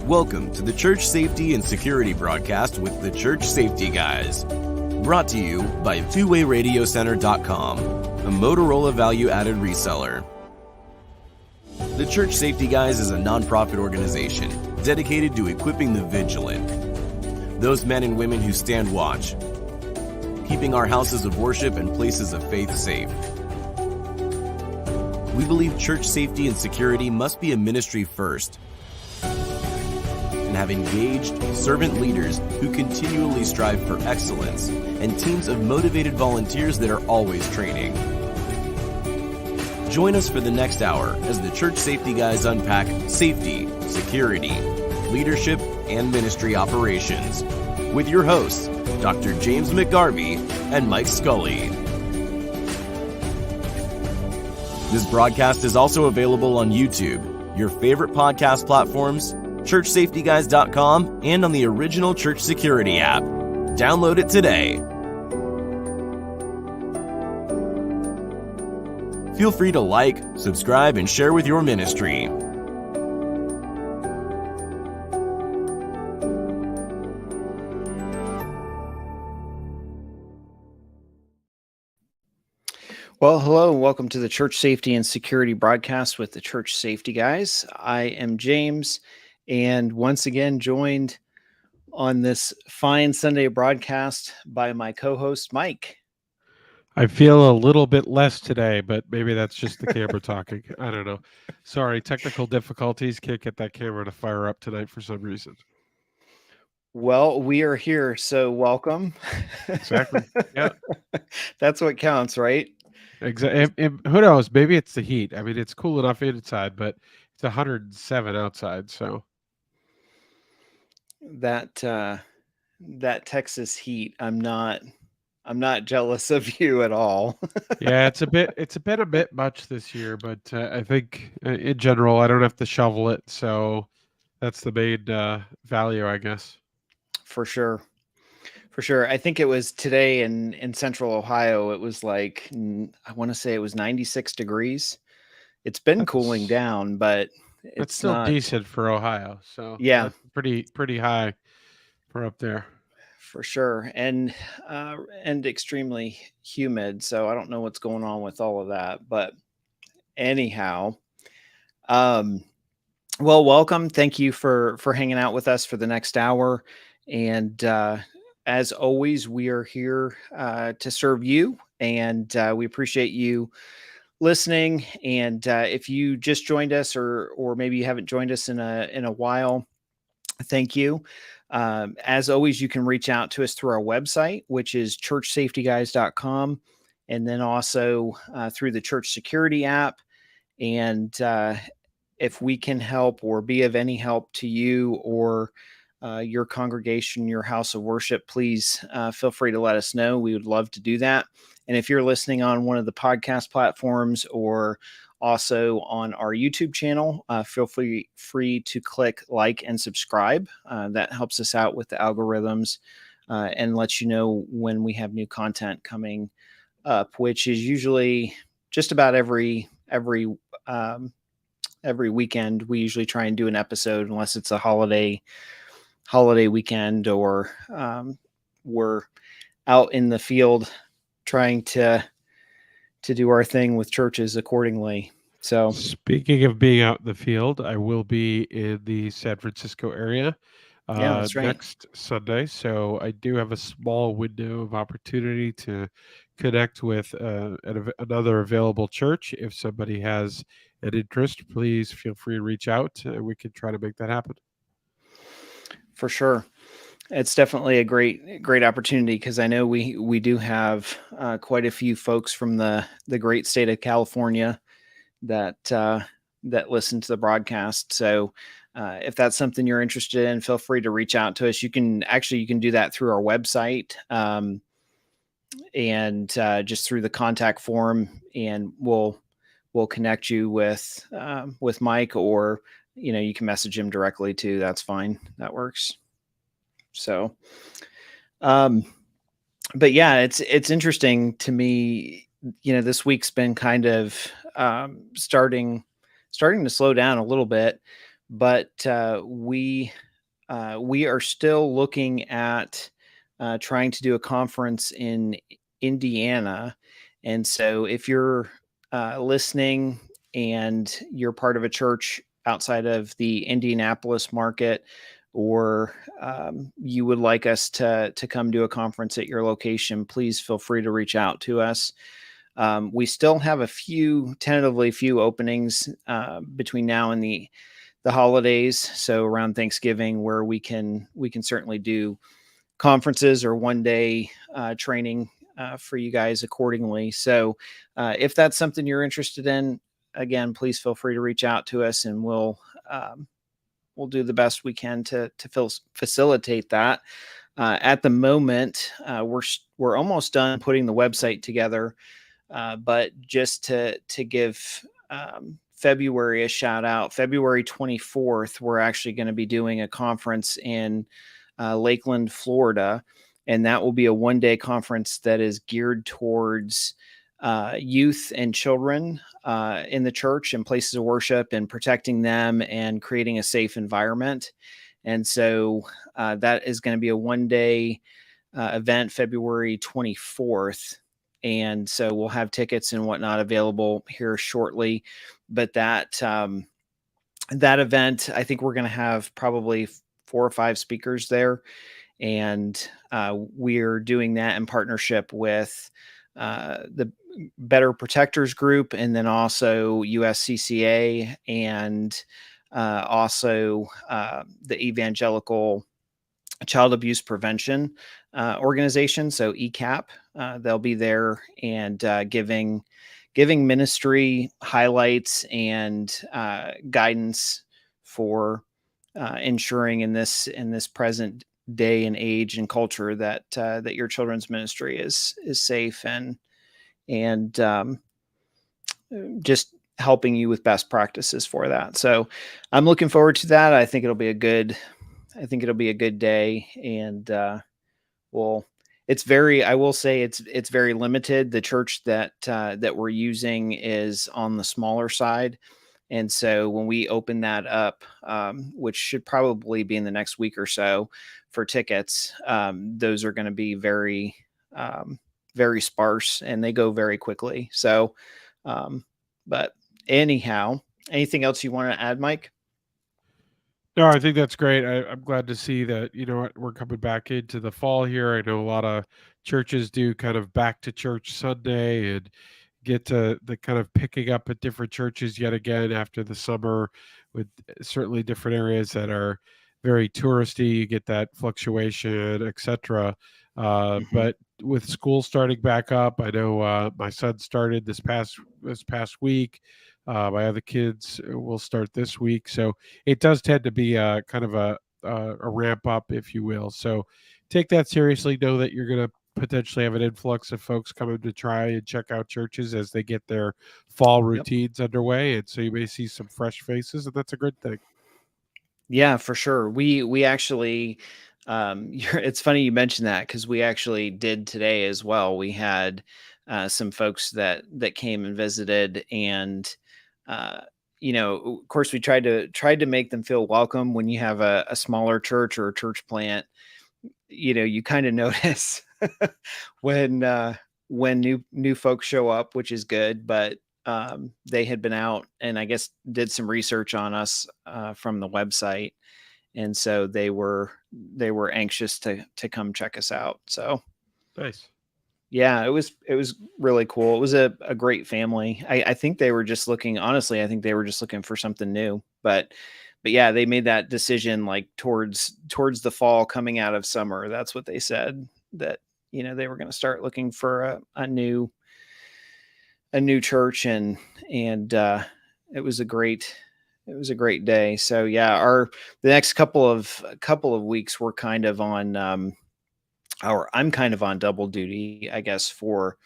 Welcome to the Church Safety and Security broadcast with the Church Safety Guys. Brought to you by TwoWayRadioCenter.com, a Motorola value-added reseller. The Church Safety Guys is a nonprofit organization dedicated to equipping the vigilant, those men and women who stand watch, keeping our houses of worship and places of faith safe. We believe church safety and security must be a ministry first, and have engaged servant leaders who continually strive for excellence and teams of motivated volunteers that are always training. Join us for the next hour as the Church Safety Guys unpack safety, security, leadership, and ministry operations with your hosts, Dr. James McGarvey and Mike Scully. This broadcast is also available on YouTube, your favorite podcast platforms, churchsafetyguys.com, and on the original Church Security app. Download it today. Feel free to like, subscribe, and share with your ministry. Well, hello, and welcome to the Church Safety and Security broadcast with the Church Safety Guys. I am James, and once again joined on this fine Sunday broadcast by my co-host, Mike. I feel a little bit less today, but maybe that's just the camera talking. I don't know. Sorry, technical difficulties. Can't get that camera to fire up tonight for some reason. Well, we are here, so welcome. Exactly. Yeah. That's what counts, right? Exactly. Who knows? Maybe it's the heat. I mean, it's cool enough inside, but it's 107 outside. So that Texas heat, I'm not jealous of you at all. Yeah, it's a bit much this year, but I think in general, I don't have to shovel it, so that's the main value, I guess. For sure. I think it was today in central Ohio. It was like, I want to say it was 96 degrees. It's been cooling down, but it's still not decent for Ohio. So yeah, pretty high for up there. For sure. And extremely humid. So I don't know what's going on with all of that, but anyhow, well, welcome. Thank you for hanging out with us for the next hour. And, as always, we are here to serve you, and we appreciate you listening. And if you just joined us, or maybe you haven't joined us in a while, thank you. As always, you can reach out to us through our website, which is churchsafetyguys.com, and then also through the Church Security app. And if we can help or be of any help to you or your congregation, your house of worship, please feel free to let us know. We would love to do that. And if you're listening on one of the podcast platforms or also on our YouTube channel, feel free to click like and subscribe. That helps us out with the algorithms and lets you know when we have new content coming up, which is usually just about every weekend. We usually try and do an episode unless it's a holiday weekend, or we're out in the field trying to do our thing with churches accordingly. So speaking of being out in the field, I will be in the San Francisco area that's right, next Sunday. So I do have a small window of opportunity to connect with another available church. If somebody has an interest, please feel free to reach out. We can try to make that happen. For sure. It's definitely a great opportunity, because I know we do have quite a few folks from the great state of California that listen to the broadcast. So if that's something you're interested in, feel free to reach out to us. You can do that through our website and just through the contact form, and we'll connect you with Mike, or you can message him directly too. That's fine. That works. So, but yeah, it's interesting to me. This week's been kind of starting to slow down a little bit, but we are still looking at trying to do a conference in Indiana. And so if you're listening and you're part of a church outside of the Indianapolis market, or you would like us to come to a conference at your location, please feel free to reach out to us. We still have tentatively few openings between now and the holidays. So around Thanksgiving, where we can certainly do conferences or one day training for you guys accordingly. So if that's something you're interested in, again, please feel free to reach out to us, and we'll do the best we can to facilitate that. At the moment, we're almost done putting the website together, but just to give February a shout out, February 24th, we're actually going to be doing a conference in Lakeland, Florida, and that will be a one-day conference that is geared towards youth and children in the church and places of worship, and protecting them and creating a safe environment. And so that is going to be a one-day event, February 24th. And so we'll have tickets and whatnot available here shortly. But that event, I think we're going to have probably 4 or 5 speakers there. And we're doing that in partnership with the Better Protectors Group, and then also USCCA, and also the Evangelical Child Abuse Prevention organization, so ECAP. They'll be there and giving ministry highlights and guidance for ensuring in this present day and age and culture that your children's ministry is safe, and just helping you with best practices for that. So I'm looking forward to that. I think it'll be a good day. And I will say it's very limited. The church that we're using is on the smaller side. And so when we open that up, which should probably be in the next week or so for tickets, those are going to be very, very sparse, and they go very quickly. So, but anyhow, anything else you want to add, Mike? No, I think that's great. I'm glad to see that, we're coming back into the fall here. I know a lot of churches do kind of back to church Sunday and get to the kind of picking up at different churches yet again after the summer, with certainly different areas that are very touristy. You get that fluctuation, etc. But with school starting back up, I know my son started this past week. My other kids will start this week, so it does tend to be a kind of a ramp up, if you will. So take that seriously. Know that you're going to potentially have an influx of folks coming to try and check out churches as they get their fall routines underway, and so you may see some fresh faces, and that's a good thing. Yeah, for sure. We actually, it's funny you mentioned that, because we actually did today as well. We had some folks that came and visited, and of course, we tried to make them feel welcome. When you have a smaller church or a church plant, you kind of notice when new folks show up, which is good. But they had been out and I guess did some research on us from the website, and so they were anxious to come check us out. So nice. Yeah, it was really cool. It was a great family. I think they were just looking, honestly, I think they were just looking for something new. But yeah, they made that decision like towards the fall, coming out of summer. That's what they said, that they were going to start looking for a new church, and it was a great day. So yeah, the next couple of weeks we're kind of on I'm kind of on double duty, I guess, for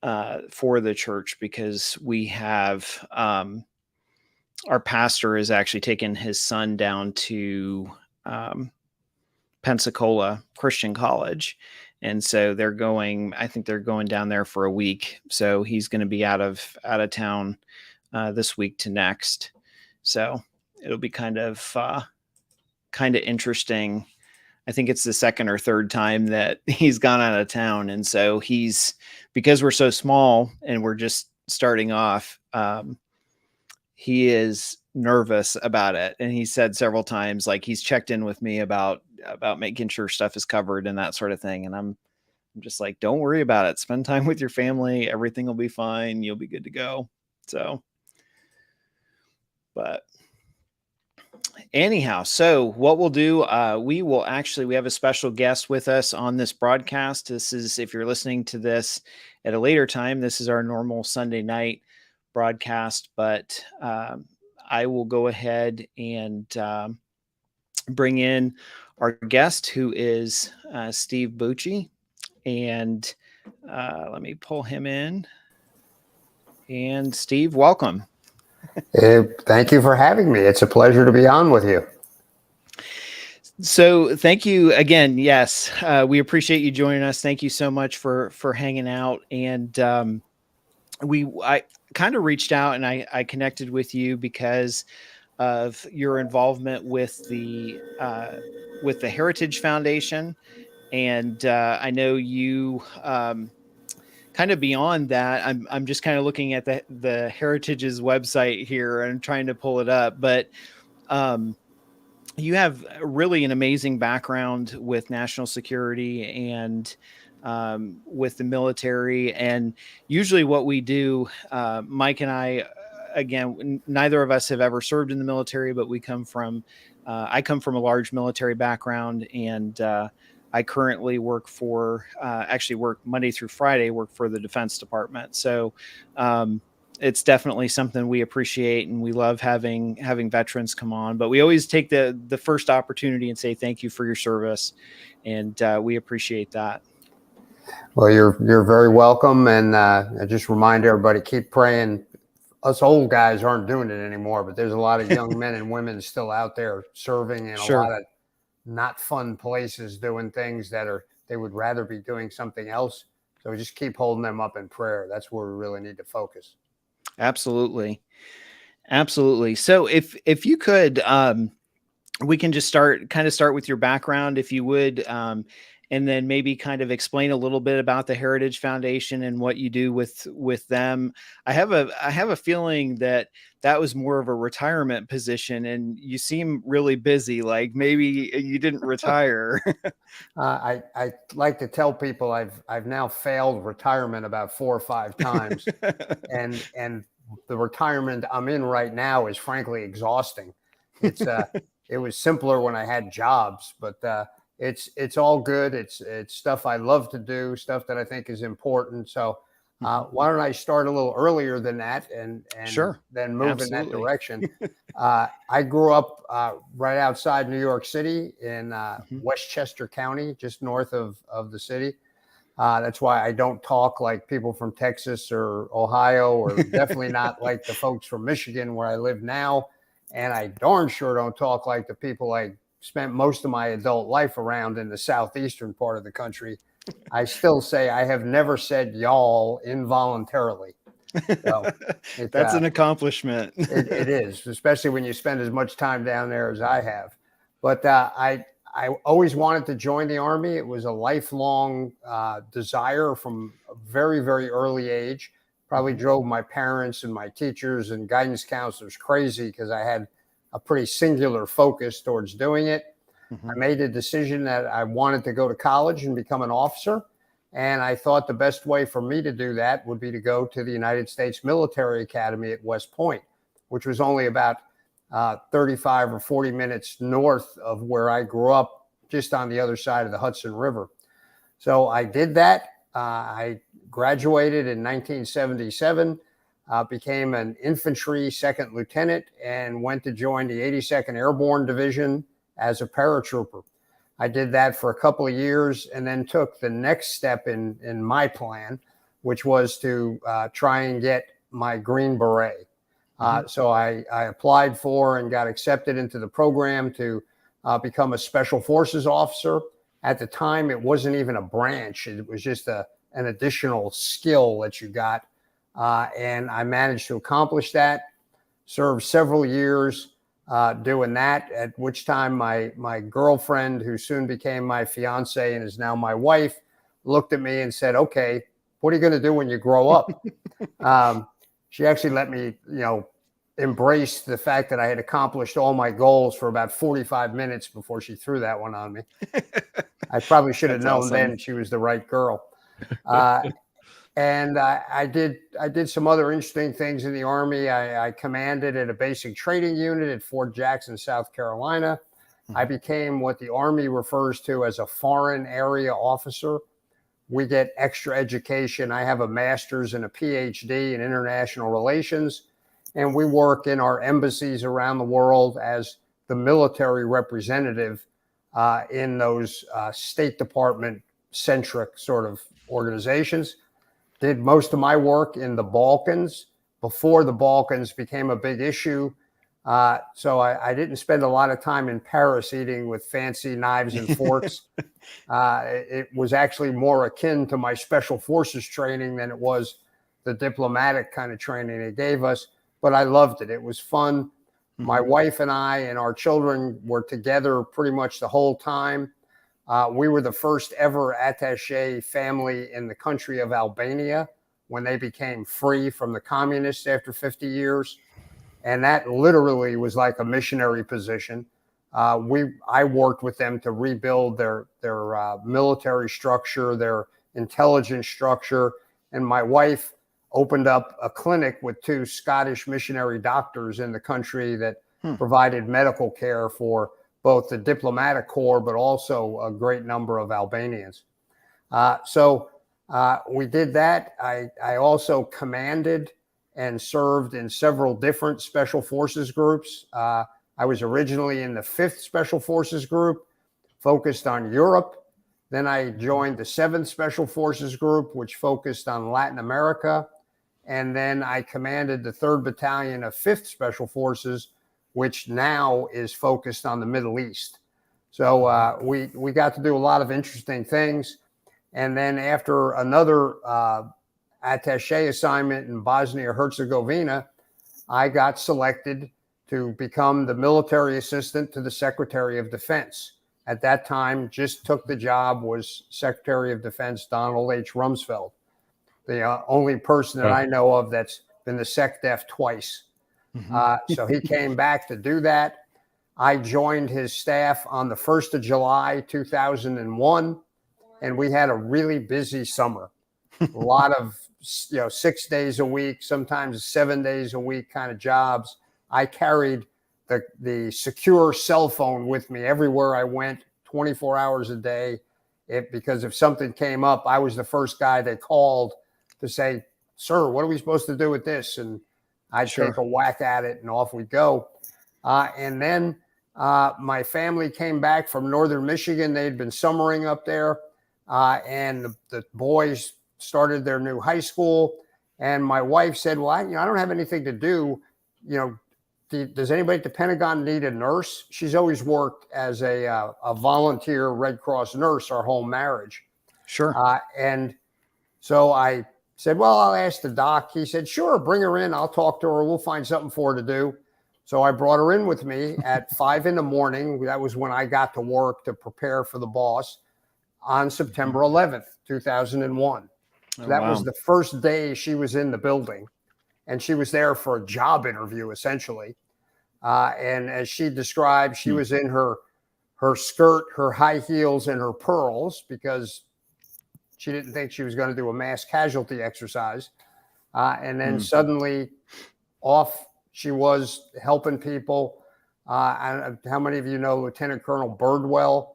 the church, because we have our pastor is actually taking his son down to Pensacola Christian College. And so I think they're going down there for a week. So he's going to be out of town this week to next. So it'll be kind of interesting. I think it's the second or third time that he's gone out of town. And so because we're so small and we're just starting off, he is nervous about it. And he said several times, like, he's checked in with me about making sure stuff is covered and that sort of thing. And I'm just like, don't worry about it. Spend time with your family. Everything will be fine. You'll be good to go. So, but anyhow, so what we'll do, we have a special guest with us on this broadcast. This is, if you're listening to this at a later time, this is our normal Sunday night broadcast, but I will go ahead and bring in our guest, who is Steve Bucci. And let me pull him in. And Steve, welcome. Thank you for having me. It's a pleasure to be on with you. So thank you again. Yes, we appreciate you joining us. Thank you so much for hanging out. And I kind of reached out and I connected with you because of your involvement with the Heritage Foundation. And I know you kind of beyond that. I'm just kind of looking at the Heritage's website here and trying to pull it up, but you have really an amazing background with national security and with the military. And usually what we do, Mike and I, again, neither of us have ever served in the military, but I come from a large military background, and I currently work work Monday through Friday, work for the Defense Department. So it's definitely something we appreciate, and we love having veterans come on. But we always take the first opportunity and say thank you for your service, and we appreciate that. Well, you're very welcome, and I just remind everybody, keep praying. Us old guys aren't doing it anymore, but there's a lot of young men and women still out there serving in Sure. a lot of not fun places, doing things that they would rather be doing something else. So we just keep holding them up in prayer. That's where we really need to focus. Absolutely. So if you could, we can just start with your background, if you would, and then maybe kind of explain a little bit about the Heritage Foundation and what you do with them. I have a feeling that was more of a retirement position, and you seem really busy. Like maybe you didn't retire. I like to tell people I've now failed retirement about 4 or 5 times, and the retirement I'm in right now is frankly exhausting. It's it was simpler when I had jobs, but it's all good. It's stuff I love to do, stuff that I think is important. So why don't I start a little earlier than that and Sure. then move in that direction. I grew up right outside New York City in Westchester County, just north of the city. That's why I don't talk like people from Texas or Ohio, or definitely not like the folks from Michigan where I live now. And I darn sure don't talk like the people I spent most of my adult life around in the southeastern part of the country. I still say I have never said y'all involuntarily. So that's an accomplishment. it is, especially when you spend as much time down there as I have. But I always wanted to join the Army. It was a lifelong desire from a very, very early age. Probably drove my parents and my teachers and guidance counselors crazy because I had a pretty singular focus towards doing it. I made a decision that I wanted to go to college and become an officer. And I thought the best way for me to do that would be to go to the United States Military Academy at West Point, which was only about 35 or 40 minutes north of where I grew up, just on the other side of the Hudson River. So I did that. I graduated in 1977, became an infantry second lieutenant, and went to join the 82nd Airborne Division as a paratrooper. I did that for a couple of years and then took the next step in my plan, which was to try and get my Green Beret. So I applied for and got accepted into the program to become a Special Forces officer. At the time, it wasn't even a branch. It was just an additional skill that you got. And I managed to accomplish that, served several years, doing that, at which time my girlfriend, who soon became my fiance and is now my wife, looked at me and said, okay, what are you going to do when you grow up? She actually let me, embrace the fact that I had accomplished all my goals for about 45 minutes before she threw that one on me. I probably should have known then she was the right girl. And I did some other interesting things in the Army. I commanded at a basic training unit at Fort Jackson, South Carolina. I became what the Army refers to as a foreign area officer. We get extra education. I have a master's and a PhD in international relations, and we work in our embassies around the world as the military representative in those State Department centric sort of organizations. Did most of my work in the Balkans before the Balkans became a big issue. So I didn't spend a lot of time in Paris eating with fancy knives and forks. It was actually more akin to my special forces training than it was the diplomatic kind of training they gave us. But I loved it. It was fun. My wife and I and our children were together pretty much the whole time. We were the first ever attaché family in the country of Albania when they became free from the communists after 50 years. And that literally was like a missionary position. I worked with them to rebuild their military structure, their intelligence structure. And my wife opened up a clinic with 2 Scottish missionary doctors in the country that provided medical care for both the diplomatic corps, but also a great number of Albanians. So we did that. I also commanded and served in several different special forces groups. I was originally in the 5th Special Forces Group, focused on Europe. Then I joined the 7th Special Forces Group, which focused on Latin America. And then I commanded the 3rd Battalion of 5th Special Forces, which now is focused on the Middle East. So we got to do a lot of interesting things. And then after another attaché assignment in Bosnia-Herzegovina, I got selected to become the military assistant to the Secretary of Defense. At that time, just took the job was Secretary of Defense Donald H. Rumsfeld, the only person that I know of that's been the SecDef twice. So he came back to do that. I joined his staff on the 1st of July, 2001, and we had a really busy summer. A lot of 6 days a week, sometimes 7 days a week kind of jobs. I carried the secure cell phone with me everywhere I went, 24 hours a day. Because if something came up, I was the first guy they called to say, sir, what are we supposed to do with this? And I'd take a whack at it and off we go. And then my family came back from northern Michigan. They'd been summering up there. And the boys started their new high school. And my wife said, well, I don't have anything to do. Does anybody at the Pentagon need a nurse? She's always worked as a volunteer Red Cross nurse our whole marriage. Sure. And so I said, well, I'll ask the doc. He said, sure, bring her in. I'll talk to her. We'll find something for her to do. So I brought her in with me at 5 a.m. That was when I got to work to prepare for the boss on September 11th, 2001. So that was the first day she was in the building. And she was there for a job interview, essentially. And as she described, she was in her skirt, her high heels, and her pearls because she didn't think she was going to do a mass casualty exercise. And then suddenly off she was helping people. How many of you know Lieutenant Colonel Birdwell?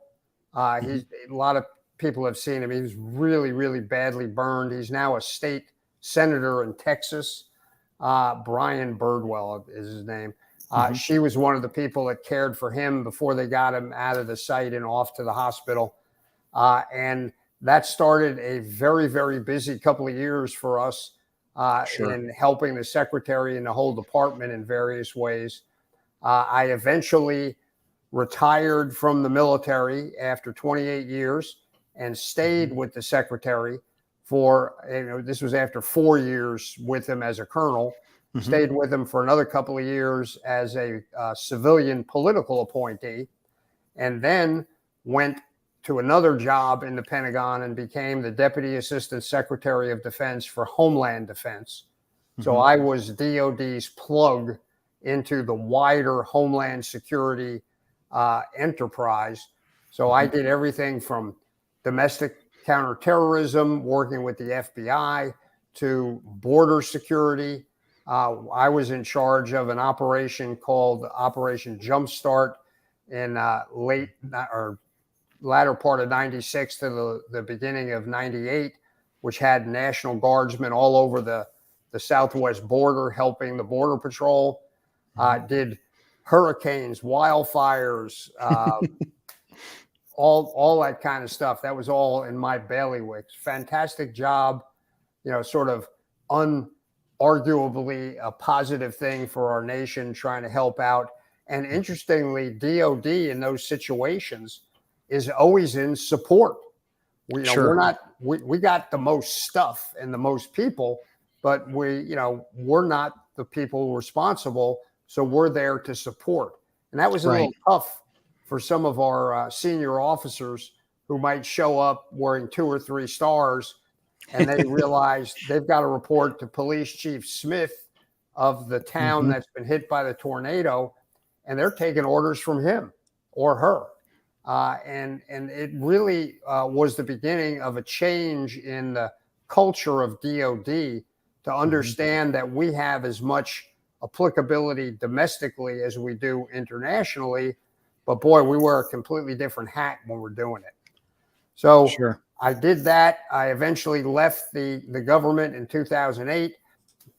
A lot of people have seen him. He was really, really badly burned. He's now a state senator in Texas. Brian Birdwell is his name. She was one of the people that cared for him before they got him out of the site and off to the hospital. And that started a very, very busy couple of years for us in helping the secretary and the whole department in various ways. I eventually retired from the military after 28 years and stayed with the secretary for, this was after 4 years with him as a colonel. stayed with him for another couple of years as a civilian political appointee, and then went to another job in the Pentagon and became the Deputy Assistant Secretary of Defense for Homeland Defense. So I was DOD's plug into the wider Homeland Security enterprise. So I did everything from domestic counterterrorism, working with the FBI, to border security. I was in charge of an operation called Operation Jumpstart in latter part of 96 to the beginning of 98, which had National Guardsmen all over the southwest border helping the Border Patrol. Did hurricanes, wildfires, all that kind of stuff. That was all in my bailiwick. Fantastic job, sort of unarguably a positive thing for our nation, trying to help out. And interestingly, DOD in those situations is always in support. We got the most stuff and the most people, but we're not the people responsible. So we're there to support. And that was a little tough for some of our senior officers who might show up wearing 2 or 3 stars, and they realize they've got to report to Police Chief Smith of the town that's been hit by the tornado, and they're taking orders from him or her. And it really was the beginning of a change in the culture of DOD to understand that we have as much applicability domestically as we do internationally. But boy, we wear a completely different hat when we're doing it. So I did that. I eventually left the government in 2008,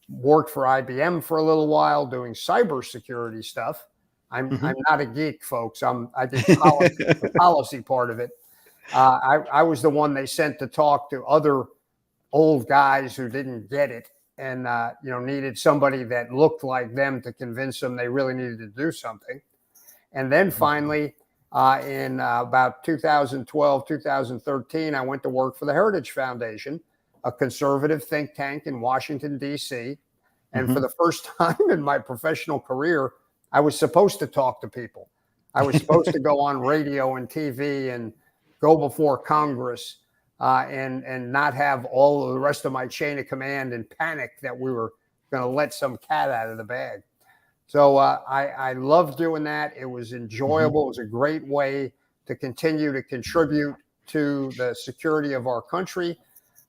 worked for IBM for a little while doing cybersecurity stuff. I'm not a geek, folks. I did the policy part of it. I was the one they sent to talk to other old guys who didn't get it and needed somebody that looked like them to convince them they really needed to do something. And then finally, in about 2012, 2013, I went to work for the Heritage Foundation, a conservative think tank in Washington, D.C. And for the first time in my professional career, I was supposed to talk to people. I was supposed to go on radio and TV and go before Congress and not have all of the rest of my chain of command in panic that we were going to let some cat out of the bag. So I loved doing that. It was enjoyable. It was a great way to continue to contribute to the security of our country.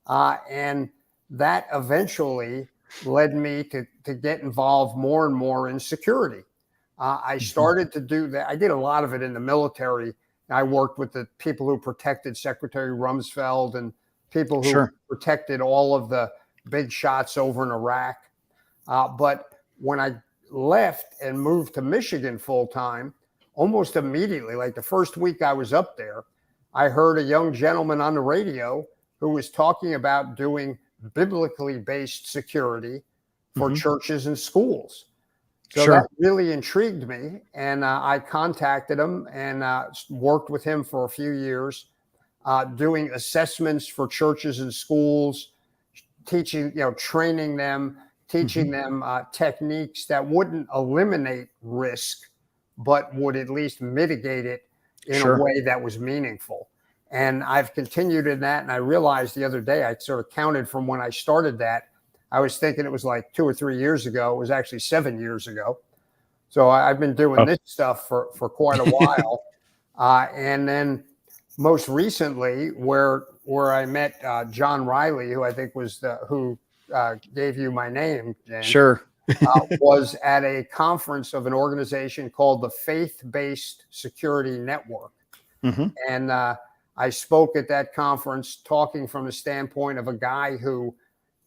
And that eventually led me to get involved more and more in security. I started to do that. I did a lot of it in the military. I worked with the people who protected Secretary Rumsfeld and people who protected all of the big shots over in Iraq. But when I left and moved to Michigan full time, almost immediately, like the first week I was up there, I heard a young gentleman on the radio who was talking about doing biblically based security for churches and schools. So that really intrigued me, and I contacted him and worked with him for a few years, doing assessments for churches and schools, teaching, training them, teaching them techniques that wouldn't eliminate risk, but would at least mitigate it in a way that was meaningful. And I've continued in that, and I realized the other day, I sort of counted from when I started that. I was thinking it was like 2 or 3 years ago. It was actually 7 years ago. So I've been doing this stuff for quite a while. And then most recently, where I met John Riley, who I think was who gave you my name, James, was at a conference of an organization called the Faith-Based Security Network. And I spoke at that conference talking from the standpoint of a guy who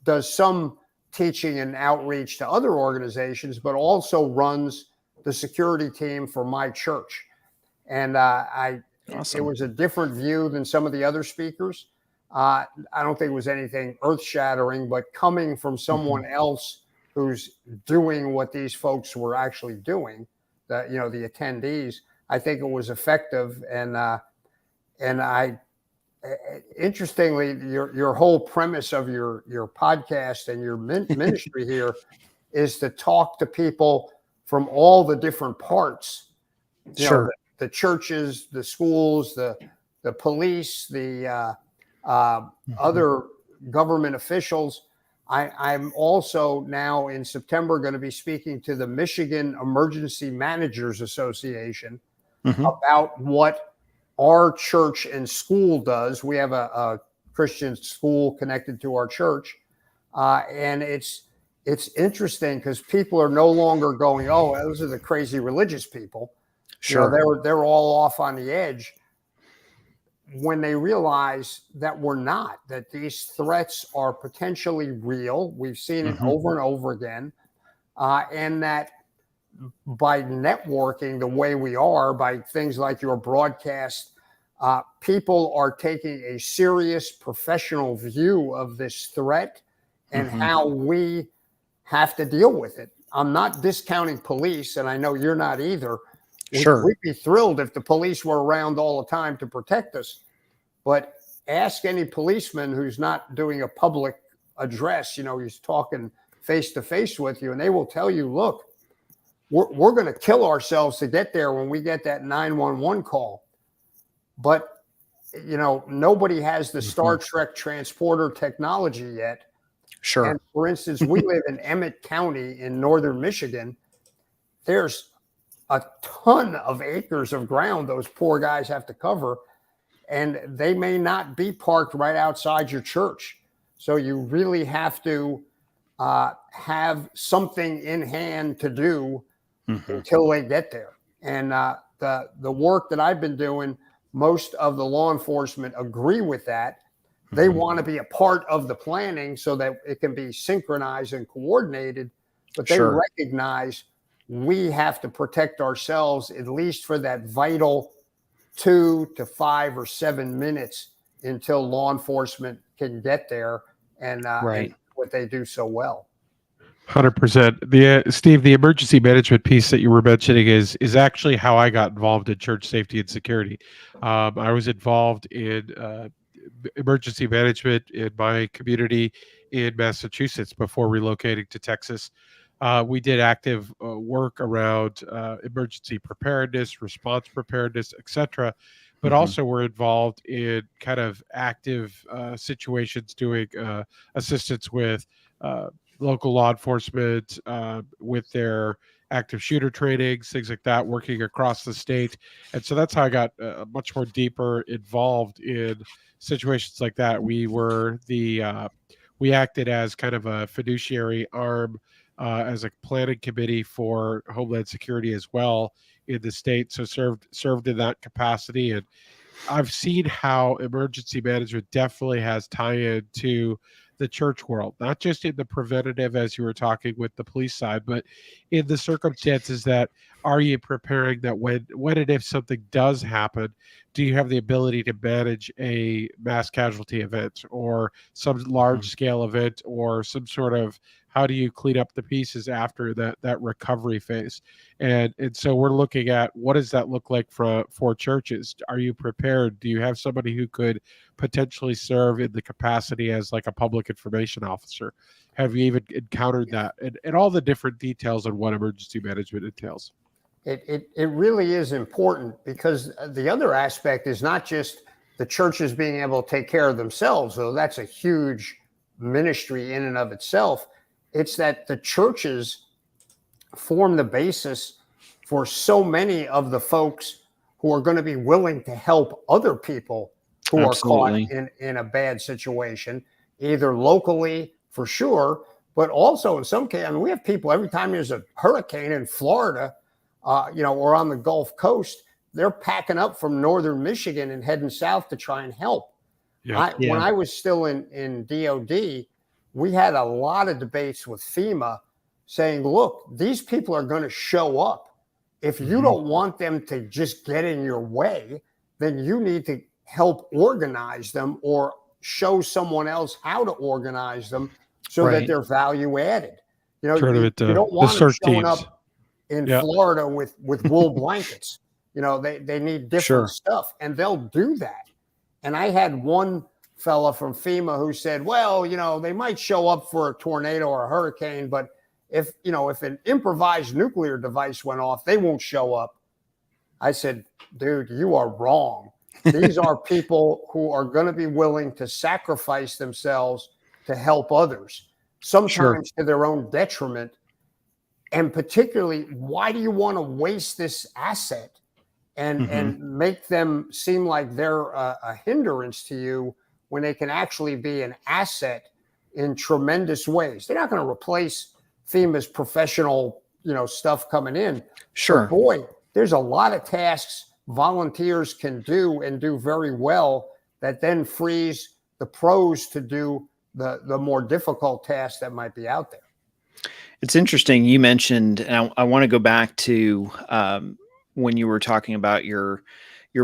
does some teaching and outreach to other organizations, but also runs the security team for my church. And it was a different view than some of the other speakers. I don't think it was anything earth-shattering, but coming from someone else who's doing what these folks were actually doing, the attendees, I think it was effective. And I, interestingly, your whole premise of your podcast and your ministry here is to talk to people from all the different parts, Sure. the churches, the schools, the police, the other government officials. I'm also now in September going to be speaking to the Michigan Emergency Managers Association about what our church and school does. We have a Christian school connected to our church. And it's interesting because people are no longer going, oh, those are the crazy religious people. Sure. They're all off on the edge, when they realize that we're not, that these threats are potentially real. We've seen it over and over again. And that by networking the way we are, by things like your broadcast, people are taking a serious professional view of this threat and how we have to deal with it. I'm not discounting police, and I know you're not either. Sure. We'd be thrilled if the police were around all the time to protect us. But ask any policeman who's not doing a public address, he's talking face to face with you, and they will tell you, look, we're going to kill ourselves to get there when we get that 911 call. But, nobody has the Star Trek transporter technology yet. Sure. And for instance, we live in Emmett County in northern Michigan. There's a ton of acres of ground those poor guys have to cover, and they may not be parked right outside your church. So you really have to have something in hand to do until they get there. And the work that I've been doing, most of the law enforcement agree with that. They want to be a part of the planning so that it can be synchronized and coordinated, but they recognize we have to protect ourselves at least for that vital 2 to 5 or 7 minutes until law enforcement can get there and what they do so well. 100%. Steve, the emergency management piece that you were mentioning is actually how I got involved in church safety and security. I was involved in emergency management in my community in Massachusetts before relocating to Texas. We did active work around emergency preparedness, response preparedness, etc. But also we're involved in kind of active situations, doing assistance with local law enforcement with their active shooter trainings, things like that, working across the state. And so that's how I got much more deeper involved in situations like that. We acted as kind of a fiduciary arm as a planning committee for Homeland Security as well in the state. So served in that capacity. And I've seen how emergency management definitely has tie-in to the church world, not just in the preventative, as you were talking with the police side, but in the circumstances that are you preparing that when and if something does happen, do you have the ability to manage a mass casualty event or some large scale event or some sort of, how do you clean up the pieces after that recovery phase? And so we're looking at, what does that look like for churches? Are you prepared? Do you have somebody who could potentially serve in the capacity as like a public information officer? Have you even encountered that? And all the different details on what emergency management entails. It really is important, because the other aspect is not just the churches being able to take care of themselves, though that's a huge ministry in and of itself. It's that the churches form the basis for so many of the folks who are going to be willing to help other people who are caught in a bad situation, either locally for sure, but also in some cases, we have people, every time there's a hurricane in Florida, or on the Gulf Coast, they're packing up from northern Michigan and heading south to try and help. When I was still in DOD, we had a lot of debates with FEMA saying, look, these people are going to show up. If you don't want them to just get in your way, then you need to help organize them or show someone else how to organize them so that they're value added. You don't want them showing up in Florida with wool blankets. They need different stuff, and they'll do that. And I had one fella from FEMA who said, well, they might show up for a tornado or a hurricane, but if an improvised nuclear device went off, they won't show up. I said, dude, you are wrong. These are people who are going to be willing to sacrifice themselves to help others, sometimes to their own detriment. And particularly, why do you want to waste this asset and make them seem like they're a hindrance to you when they can actually be an asset in tremendous ways? They're not going to replace FEMA's professional, stuff coming in. Sure. But boy, there's a lot of tasks volunteers can do and do very well that then frees the pros to do the more difficult tasks that might be out there. It's interesting. You mentioned, and I want to go back to when you were talking about your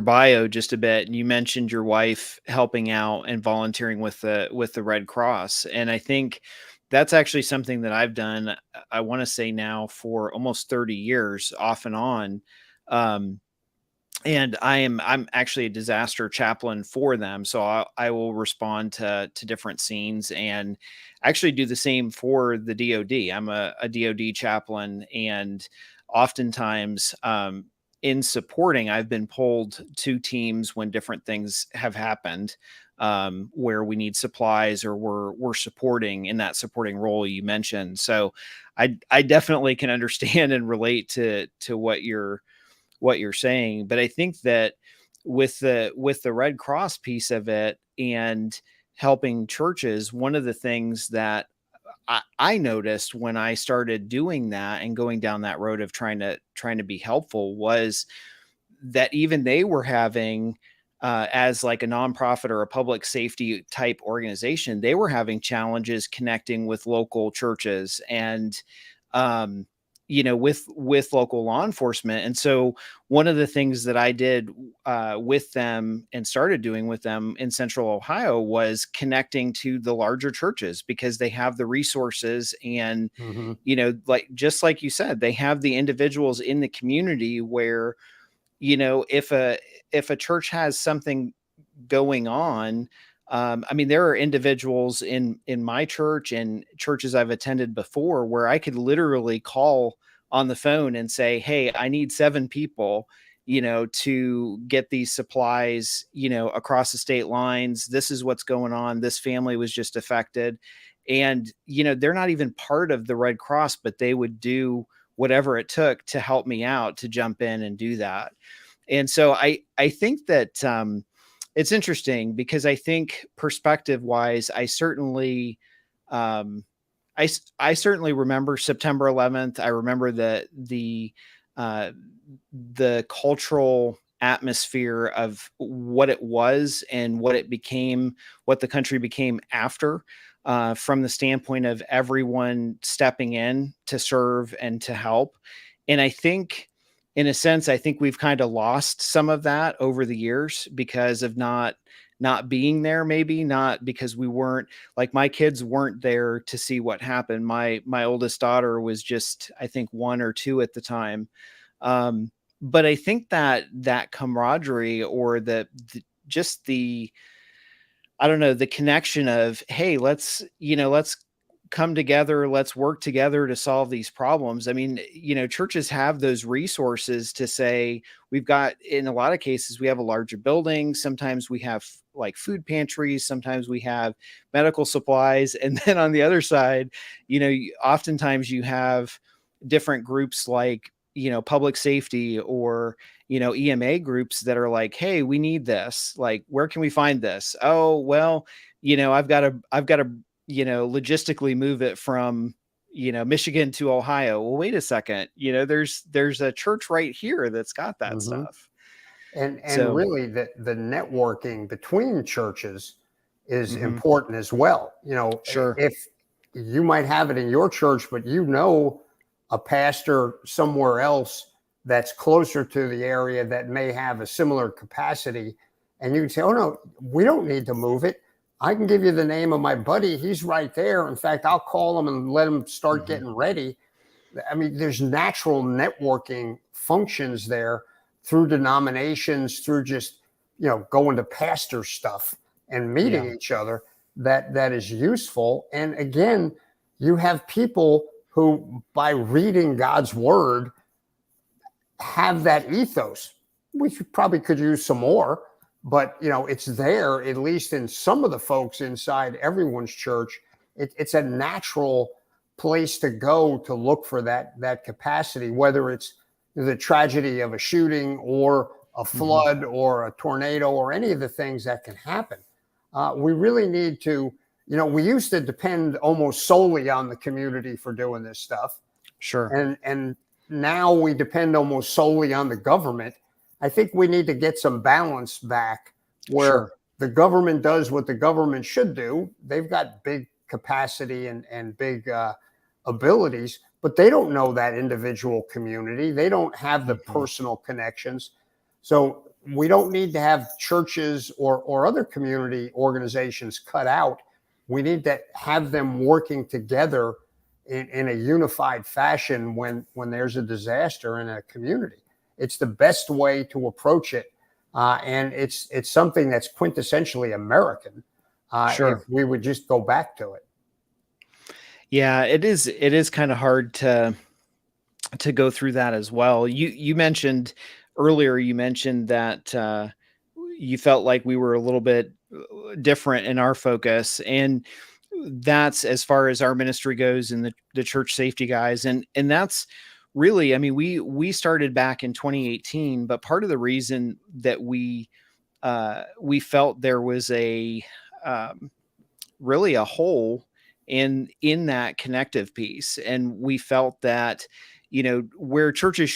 bio just a bit, and you mentioned your wife helping out and volunteering with the Red Cross. And I think that's actually something that I've done, I want to say now for almost 30 years off and on. And I'm actually a disaster chaplain for them. So I will respond to different scenes and actually do the same for the DOD. I'm a DOD chaplain, and oftentimes in supporting, I've been pulled to teams when different things have happened, where we need supplies or we're supporting in that supporting role you mentioned. So I definitely can understand and relate to what you're saying. But I think that with the Red Cross piece of it and helping churches, one of the things that I noticed when I started doing that and going down that road of trying to be helpful was that even they were having, as like a nonprofit or a public safety type organization, they were having challenges connecting with local churches and, with local law enforcement. And so one of the things that I did with them and started doing with them in Central Ohio was connecting to the larger churches, because they have the resources and, just like you said, they have the individuals in the community where, if a church has something going on, there are individuals in my church and churches I've attended before where I could literally call on the phone and say, hey, I need 7 people, to get these supplies, across the state lines. This is what's going on. This family was just affected. And, they're not even part of the Red Cross, but they would do whatever it took to help me out, to jump in and do that. And so I think that, it's interesting, because I think perspective wise, I certainly remember September 11th. I remember the cultural atmosphere of what it was and what it became, what the country became after, from the standpoint of everyone stepping in to serve and to help. And I think, in a sense, I think we've kind of lost some of that over the years because of not being there, maybe not because we weren't, like, my kids weren't there to see what happened. My oldest daughter was just, I think, 1 or 2 at the time. But I think that camaraderie, or the I don't know, the connection of, hey, let's come together, let's work together to solve these problems. Churches have those resources to say, we've got, in a lot of cases, we have a larger building. Sometimes we have like food pantries. Sometimes we have medical supplies. And then on the other side, oftentimes you have different groups like, public safety or, EMA groups that are like, hey, we need this. Like, where can we find this? Oh, well, I've got to logistically move it from, Michigan to Ohio. Well, wait a second, there's a church right here that's got that stuff. And so, really the networking between churches is important as well. Sure. If you might have it in your church, but a pastor somewhere else that's closer to the area that may have a similar capacity, and you can say, oh no, we don't need to move it. I can give you the name of my buddy. He's right there. In fact, I'll call him and let him start getting ready. There's natural networking functions there through denominations, through just, going to pastor stuff and meeting each other that is useful. And again, you have people who, by reading God's word, have that ethos. We probably could use some more, but it's there, at least in some of the folks inside everyone's church. It's a natural place to go to look for that capacity, whether it's the tragedy of a shooting or a flood or a tornado or any of the things that can happen. We really need to, we used to depend almost solely on the community for doing this stuff. Sure. And now we depend almost solely on the government. I think we need to get some balance back where the government does what the government should do. They've got big capacity and big abilities, but they don't know that individual community. They don't have the personal connections. So we don't need to have churches or other community organizations cut out. We need to have them working together in a unified fashion when there's a disaster in a community. It's the best way to approach it. And it's something that's quintessentially American. If we would just go back to it. Yeah, it is kind of hard to go through that as well. You mentioned earlier, that you felt like we were a little bit different in our focus, and that's as far as our ministry goes in the church safety guys. And that's really, I mean, we started back in 2018, but part of the reason that we felt there was a really a hole in that connective piece. And we felt that, where churches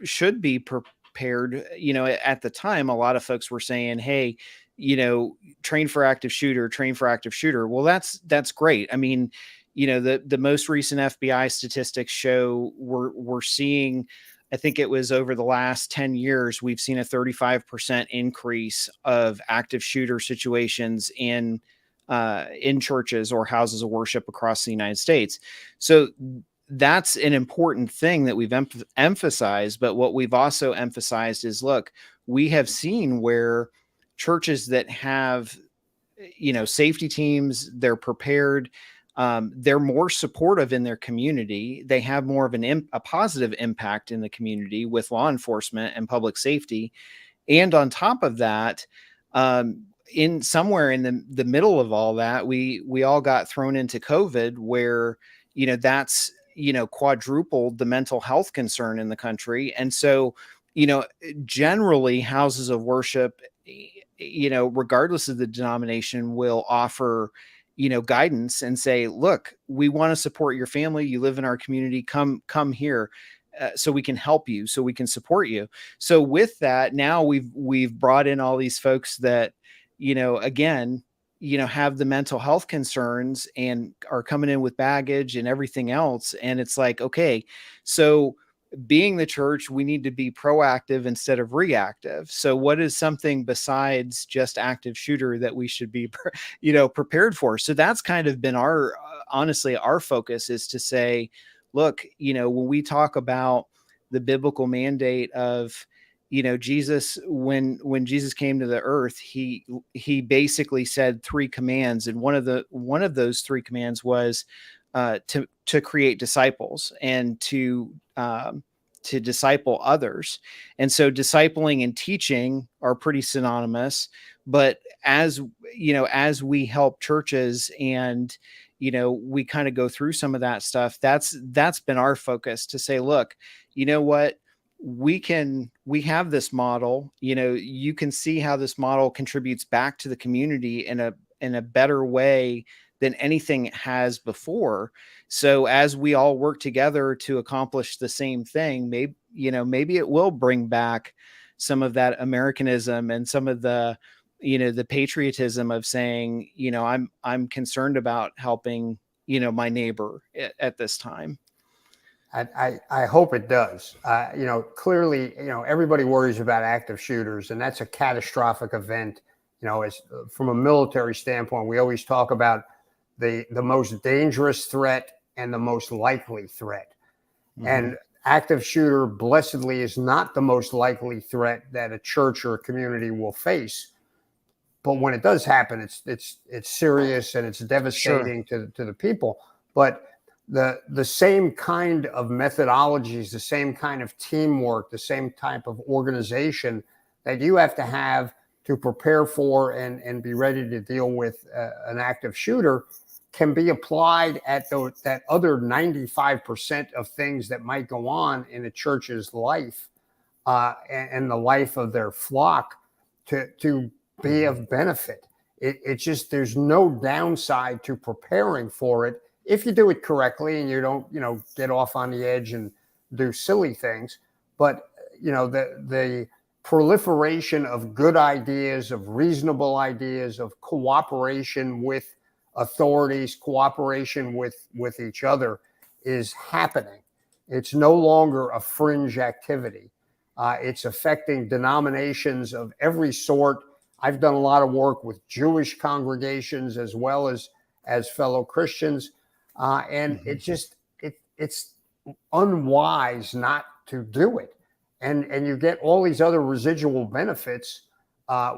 should be prepared, at the time, a lot of folks were saying, hey, train for active shooter. Well, that's great. I mean, the most recent FBI statistics show we're seeing, I think it was over the last 10 years, we've seen a 35% increase of active shooter situations in churches or houses of worship across the United States. So that's an important thing that we've emphasized. But what we've also emphasized is, look, we have seen where churches that have, safety teams, they're prepared, they're more supportive in their community. They have more of a positive impact in the community with law enforcement and public safety. And on top of that, in somewhere in the middle of all that, we all got thrown into COVID, where, that's, quadrupled the mental health concern in the country. And so, generally houses of worship, regardless of the denomination, will offer, guidance and say, look, we want to support your family. You live in our community. Come here. So we can help you, so we can support you. So with that, now we've brought in all these folks that, again, have the mental health concerns and are coming in with baggage and everything else. And it's like, okay, so being the church, we need to be proactive instead of reactive. So what is something besides just active shooter that we should be, prepared for? So that's kind of been honestly, our focus is to say, look, when we talk about the biblical mandate of, Jesus, when Jesus came to the earth, he basically said 3 commands. And one of those 3 commands was to create disciples and to disciple others. And so discipling and teaching are pretty synonymous. But as we help churches and, we kind of go through some of that stuff, that's been our focus, to say, look, you know what? We have this model, you can see how this model contributes back to the community in a better way than anything it has before. So as we all work together to accomplish the same thing, maybe it will bring back some of that Americanism and some of the, the patriotism of saying, I'm concerned about helping, my neighbor at this time. I hope it does. Clearly, everybody worries about active shooters, and that's a catastrophic event. As from a military standpoint, we always talk about the most dangerous threat and the most likely threat. Mm-hmm. And active shooter, blessedly, is not the most likely threat that a church or a community will face. But when it does happen, it's serious and it's devastating to the people. But the same kind of methodologies, the same kind of teamwork, the same type of organization that you have to prepare for and be ready to deal with an active shooter can be applied at that other 95% of things that might go on in a church's life and the life of their flock to be of benefit. It's just, there's no downside to preparing for it if you do it correctly and you don't, get off on the edge and do silly things. But, the proliferation of good ideas, of reasonable ideas, of cooperation with authorities, cooperation with each other is happening. It's no longer a fringe activity. It's affecting denominations of every sort. I've done a lot of work with Jewish congregations as well as fellow Christians. And it's unwise not to do it. And you get all these other residual benefits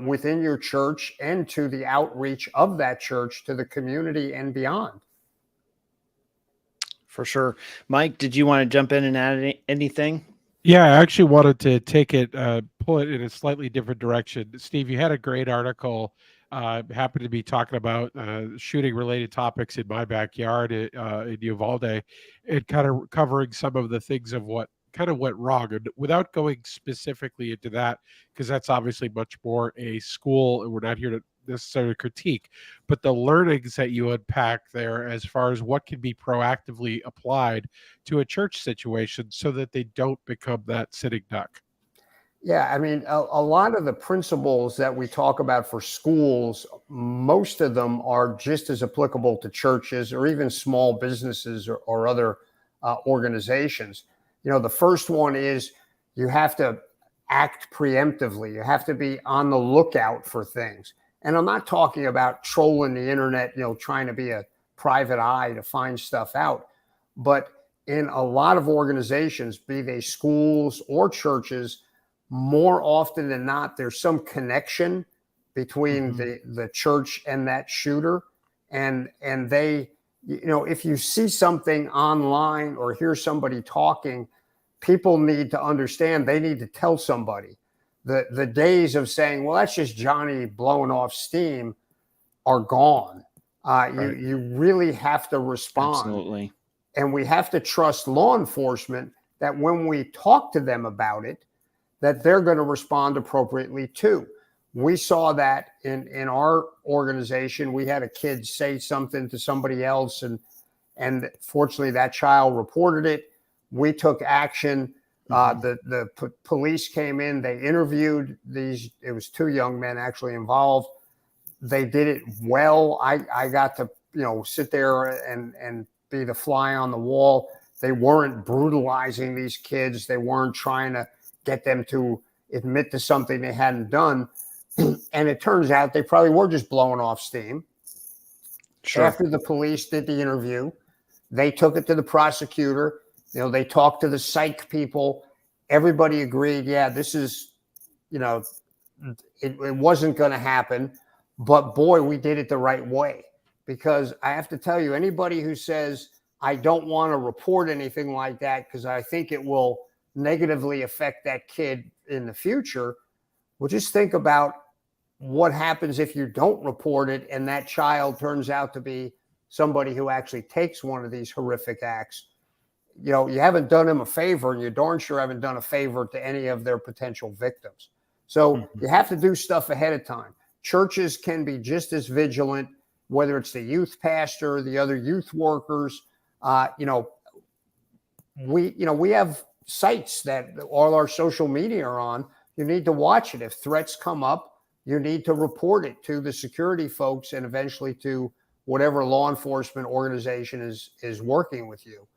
within your church and to the outreach of that church to the community and beyond. For sure. Mike, did you want to jump in and add anything? Yeah, I actually wanted to take it, pull it in a slightly different direction. Steve, you had a great article. Happened to be talking about shooting related topics in my backyard in Uvalde, and kind of covering some of the things of what kind of went wrong, and without going specifically into that, because that's obviously much more a school, and we're not here to necessarily critique, but the learnings that you unpack there as far as what can be proactively applied to a church situation so that they don't become that sitting duck. Yeah, I mean, a lot of the principles that we talk about for schools, most of them are just as applicable to churches or even small businesses or other organizations. The first one is you have to act preemptively. You have to be on the lookout for things. And I'm not talking about trolling the internet, trying to be a private eye to find stuff out. But in a lot of organizations, be they schools or churches, more often than not, there's some connection between the church and that shooter. And they, if you see something online or hear somebody talking, people need to understand they need to tell somebody. The days of saying, well, that's just Johnny blowing off steam are gone. Right. You really have to respond. Absolutely. And we have to trust law enforcement that when we talk to them about it, that they're going to respond appropriately too. We saw that in our organization. We had a kid say something to somebody else, and fortunately that child reported it. We took action. The police came in, they interviewed it was two young men actually involved. They did it well. I got to, sit there and be the fly on the wall. They weren't brutalizing these kids. They weren't trying to get them to admit to something they hadn't done. And it turns out they probably were just blowing off steam. Sure. After the police did the interview, they took it to the prosecutor. They talked to the psych people. Everybody agreed, yeah, this is, it wasn't going to happen. But boy, we did it the right way. Because I have to tell you, anybody who says, I don't want to report anything like that because I think it will negatively affect that kid in the future, well, just think about what happens if you don't report it and that child turns out to be somebody who actually takes one of these horrific acts. You haven't done them a favor, and you darn sure haven't done a favor to any of their potential victims. So you have to do stuff ahead of time. Churches can be just as vigilant, whether it's the youth pastor, the other youth workers. We have sites that all our social media are on. You need to watch it. If threats come up, you need to report it to the security folks and eventually to whatever law enforcement organization is working with you.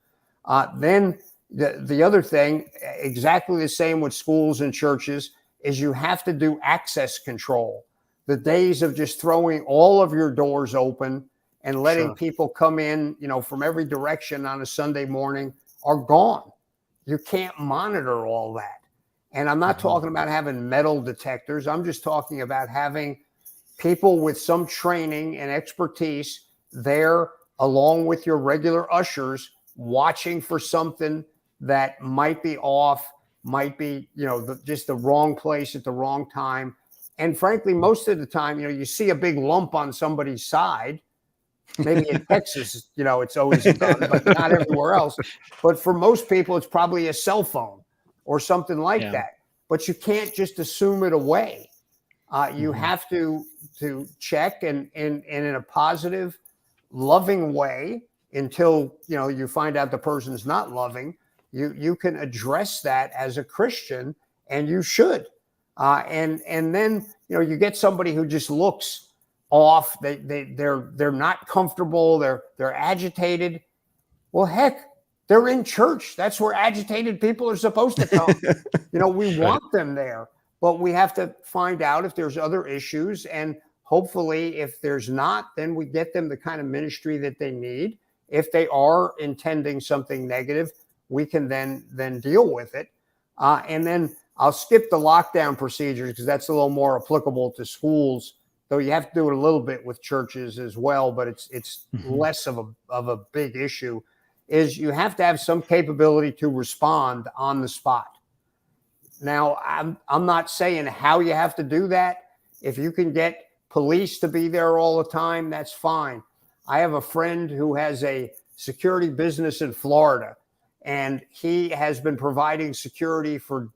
Then the other thing, exactly the same with schools and churches, is you have to do access control. The days of just throwing all of your doors open and letting people come in, from every direction on a Sunday morning are gone. You can't monitor all that. And I'm not talking about having metal detectors. I'm just talking about having people with some training and expertise there along with your regular ushers watching for something that might be off, might be, just the wrong place at the wrong time. And frankly, most of the time, you see a big lump on somebody's side. Maybe in Texas, it's always a gun, but not everywhere else. But for most people, it's probably a cell phone or something like that. But you can't just assume it away. You have to check and in a positive, loving way until you find out the person's not loving. You can address that as a Christian, and you should. And then you get somebody who just looks off. They're not comfortable. They're agitated. Well, heck, they're in church. That's where agitated people are supposed to come. We want them there, but we have to find out if there's other issues. And hopefully, if there's not, then we get them the kind of ministry that they need. If they are intending something negative, we can then deal with it. And then I'll skip the lockdown procedures because that's a little more applicable to schools, though you have to do it a little bit with churches as well, but it's less of a big issue. Is you have to have some capability to respond on the spot. Now, I'm not saying how you have to do that. If you can get police to be there all the time, that's fine. I have a friend who has a security business in Florida, and he has been providing security for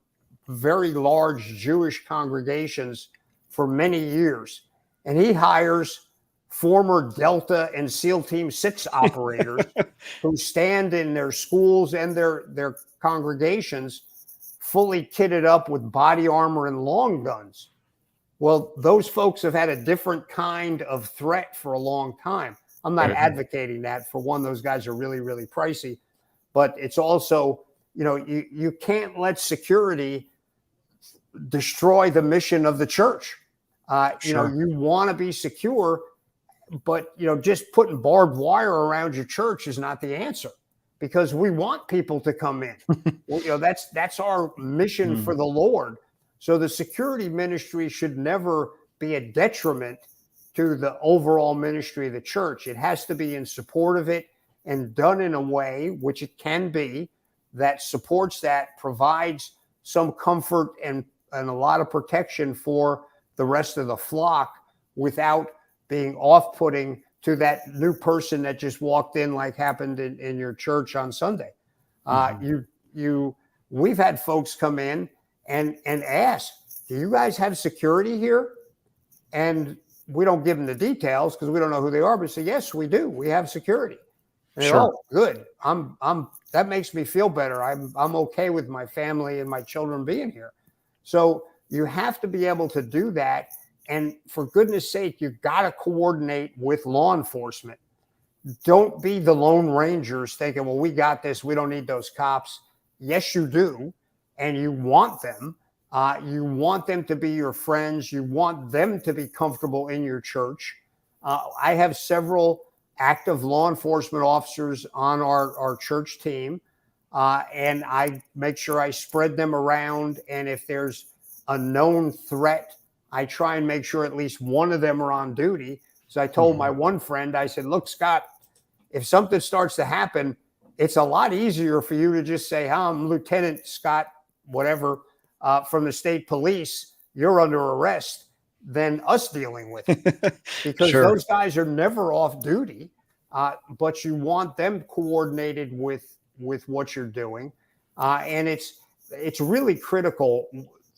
very large Jewish congregations for many years. And he hires former Delta and SEAL Team 6 operators who stand in their schools and their congregations fully kitted up with body armor and long guns. Well, those folks have had a different kind of threat for a long time. I'm not advocating that. For one, those guys are really, really pricey. But it's also, you can't let security destroy the mission of the church. You want to be secure, but just putting barbed wire around your church is not the answer, because we want people to come in. That's our mission for the Lord. So the security ministry should never be a detriment to the overall ministry of the church. It has to be in support of it and done in a way, which it can be, that supports that, provides some comfort and a lot of protection for the rest of the flock without being off-putting to that new person that just walked in, like happened in your church on Sunday. We've had folks come in and ask, do you guys have security here? And we don't give them the details because we don't know who they are, but say, yes, we do. We have security. And oh, good. That makes me feel better. I'm okay with my family and my children being here. So you have to be able to do that. And for goodness sake, you've got to coordinate with law enforcement. Don't be the Lone Rangers thinking, well, we got this. We don't need those cops. Yes, you do. And you want them. You want them to be your friends. You want them to be comfortable in your church. I have several active law enforcement officers on our church team. And I make sure I spread them around. And if there's a known threat, I try and make sure at least one of them are on duty. So I told my one friend, I said, look, Scott, if something starts to happen, it's a lot easier for you to just say, I'm Lieutenant Scott, whatever, from the state police, you're under arrest, than us dealing with it. Because those guys are never off duty, but you want them coordinated with what you're doing. And it's really critical.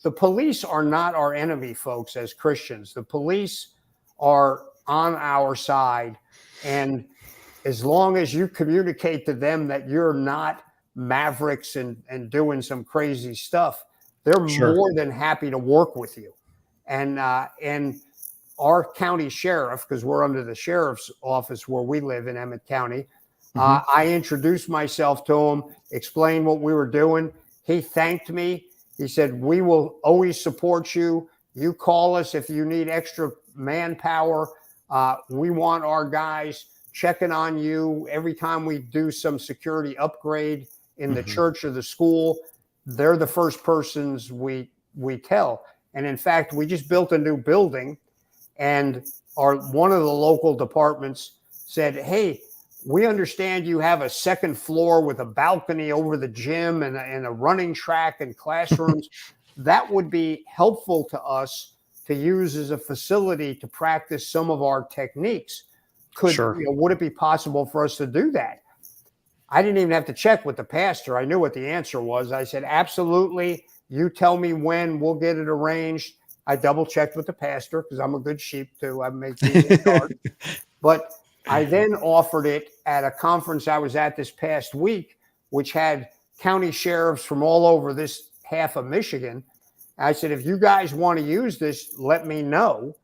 The police are not our enemy, folks, as Christians. The police are on our side. And as long as you communicate to them that you're not mavericks and doing some crazy stuff, they're more than happy to work with you. And our county sheriff, because we're under the sheriff's office where we live in Emmett County, I introduced myself to him, explained what we were doing. He thanked me. He said, we will always support you. You call us if you need extra manpower. We want our guys checking on you every time we do some security upgrade in the church or the school. They're the first persons we tell. And in fact, we just built a new building, and one of the local departments said, hey, we understand you have a second floor with a balcony over the gym and a running track and classrooms. That would be helpful to us to use as a facility to practice some of our techniques. Sure. Would it be possible for us to do that? I didn't even have to check with the pastor. I knew what the answer was. I said, absolutely. You tell me when, we'll get it arranged. I double checked with the pastor because I'm a good sheep too. I make these cards. But I then offered it at a conference I was at this past week, which had county sheriffs from all over this half of Michigan. I said, if you guys want to use this, let me know.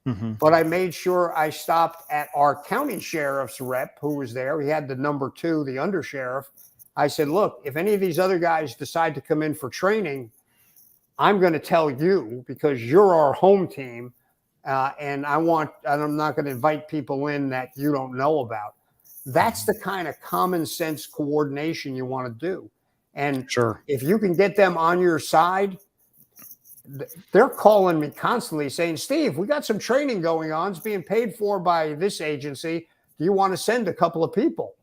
Mm-hmm. But I made sure I stopped at our county sheriff's rep who was there. He had the number 2, the undersheriff. I said, look, if any of these other guys decide to come in for training, I'm going to tell you because you're our home team. And I'm not going to invite people in that you don't know about. That's the kind of common sense coordination you want to do. And sure, if you can get them on your side, they're calling me constantly saying, Steve, we got some training going on. It's being paid for by this agency. Do you want to send a couple of people?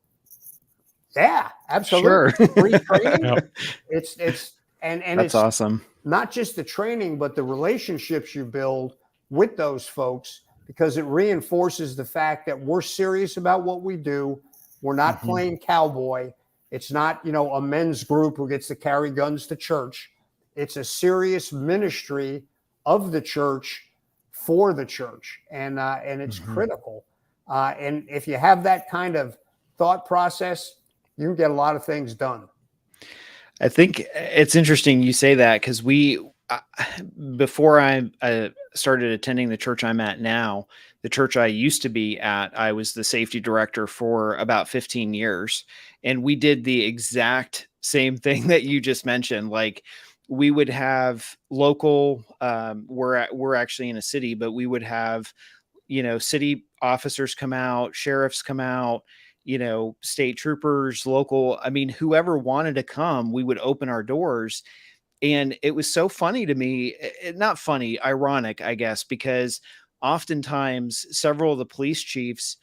Yeah, absolutely. Sure. Free training. Yep. It's that's awesome. Not just the training, but the relationships you build with those folks, because it reinforces the fact that we're serious about what we do. We're not playing cowboy. It's not, a men's group who gets to carry guns to church. It's a serious ministry of the church for the church. And it's critical. And if you have that kind of thought process, you can get a lot of things done. I think it's interesting you say that because before I started attending the church I'm at now, the church I used to be at, I was the safety director for about 15 years. And we did the exact same thing that you just mentioned. Like we would have local, we're actually in a city, but we would have, city officers come out, sheriffs come out, state troopers, local. I mean, whoever wanted to come, we would open our doors. And it was so funny to me, not funny, ironic, I guess, because oftentimes several of the police chiefs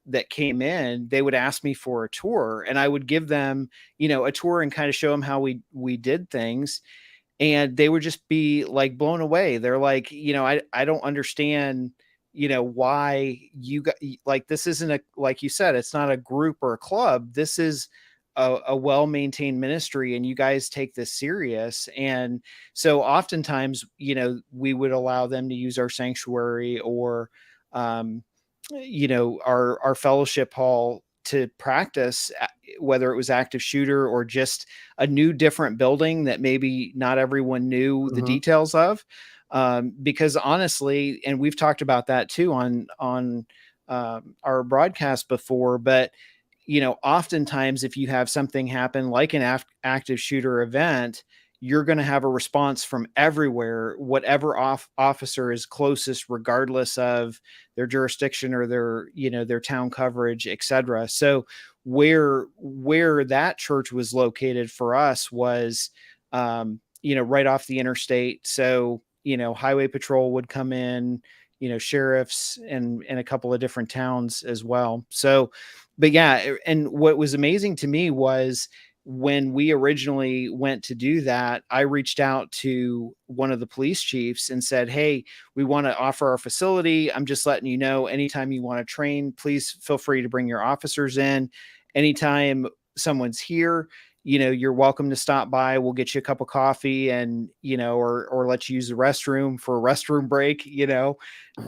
that came in, they would ask me for a tour and I would give them, a tour and kind of show them how we did things. And they would just be like blown away. They're like, I don't understand, why you got like, this isn't like you said, it's not a group or a club. This is a well-maintained ministry and you guys take this serious. And so oftentimes, we would allow them to use our sanctuary or, our fellowship hall to practice, whether it was active shooter or just a new, different building that maybe not everyone knew the details of. Because honestly, and we've talked about that too on our broadcast before, but oftentimes if you have something happen like an active shooter event, you're going to have a response from everywhere, whatever officer is closest, regardless of their jurisdiction or their town coverage, etc. So where that church was located for us was, right off the interstate. So, highway patrol would come in, sheriffs and a couple of different towns as well. So, but yeah. And what was amazing to me was when we originally went to do that, I reached out to one of the police chiefs and said, hey, we want to offer our facility. I'm just letting you know, anytime you want to train, please feel free to bring your officers in. Anytime someone's here, you're welcome to stop by. We'll get you a cup of coffee and, or let you use the restroom for a restroom break,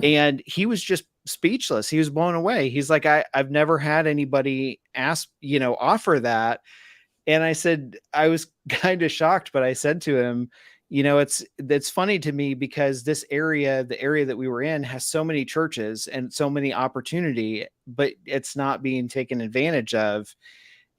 and he was just speechless. He was blown away. He's like, I've never had anybody ask, offer that. And I said, I was kind of shocked, but I said to him, it's funny to me because the area that we were in has so many churches and so many opportunity, but it's not being taken advantage of.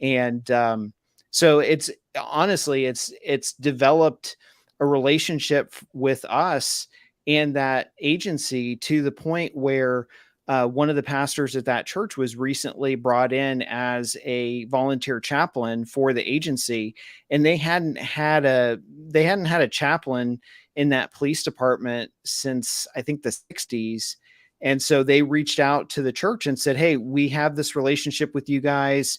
And, so it's honestly, it's developed a relationship with us and that agency to the point where one of the pastors at that church was recently brought in as a volunteer chaplain for the agency. And they hadn't had a chaplain in that police department since I think the 60s. And so they reached out to the church and said, hey, we have this relationship with you guys.